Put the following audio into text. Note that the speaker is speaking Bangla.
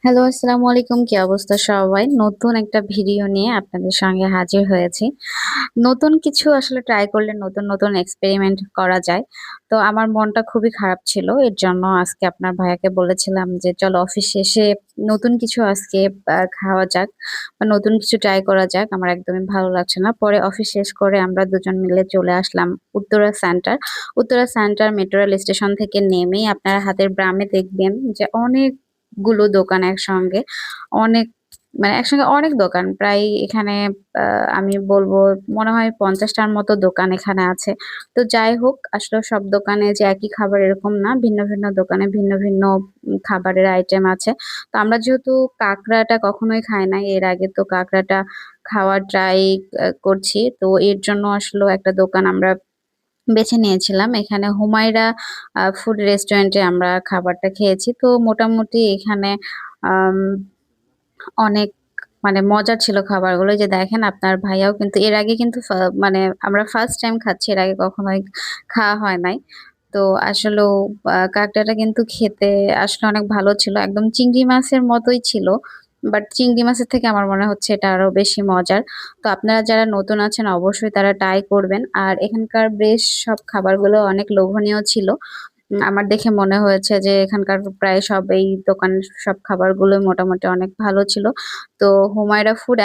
হ্যালো, আসসালামু আলাইকুম। কি অবস্থা সবাই? নতুন একটা ভিডিও নিয়ে আপনাদের সঙ্গে হাজির হয়েছি। নতুন কিছু আসলে ট্রাই করলে নতুন এক্সপেরিমেন্ট করা যায়। তো আমার মনটা খুবই খারাপ ছিল। এর জন্য আজকে আপনার ভাইয়াকে বলেছিলাম যে, "চলো অফিস শেষে নতুন কিছু আজকে খাওয়া যাক বা নতুন কিছু ট্রাই করা যাক। আমার একদমই ভালো লাগছে না।" পরে অফিস শেষ করে আমরা দুজন মিলে চলে আসলাম Uttara centre. Uttara centre metro rail station থেকে নেমেই আপনারা হাতের বামে দেখবেন যে অনেকগুলো দোকান একসঙ্গে। অনেক মানে একসঙ্গে অনেক দোকান। প্রায় এখানে আ আমি বলব মনে হয় ৫০ টার মতো দোকান এখানে আছে। তো যাই হোক আসলে সব দোকানে যে একই খাবার এরকম না। ভিন্ন দোকানে ভিন্ন খাবারের আইটেম আছে। তো আমরা যেহেতু কাঁকড়াটা কখনোই খাই নাই। এর আগে তো কাঁকড়াটা খাওয়ার ট্রাই করছি। তো এর জন্য আসলেও একটা দোকান আমরা বেছে নিয়েছিলাম। এখানে হুমায়রা ফুড রেস্টুরেন্টে আমরা খাবারটা খেয়েছি। তো মোটামুটি এখানে আম অনেক মানে মজার ছিল খাবারগুলো। এই যে দেখেন আপনার ভাইয়াও কিন্তু এর আগে কিন্তু মানে আমরা ফার্স্ট টাইম খাচ্ছি। এর আগে কখনোই খাওয়া হয় নাই। তো আসলেও কাঁকড়াটা কিন্তু খেতে আসলে অনেক ভালো ছিল। একদম চিংড়ি মাছের মতোই ছিল। বাট চিংড়ি মাছের থেকে আমার মনে হচ্ছে এটা আরো বেশি মজার। তো আপনারা যারা নতুন আছেন অবশ্যই তারা ট্রাই করবেন। আর এখানকার বেশ সব খাবারগুলো অনেক লোভনীয় ছিল। আমার দেখে মনে হয়েছে যে এখানকার প্রায় সব এই দোকানের সব খাবারগুলোই মোটামুটি অনেক ভালো ছিল। তো হুমায়রা ফুড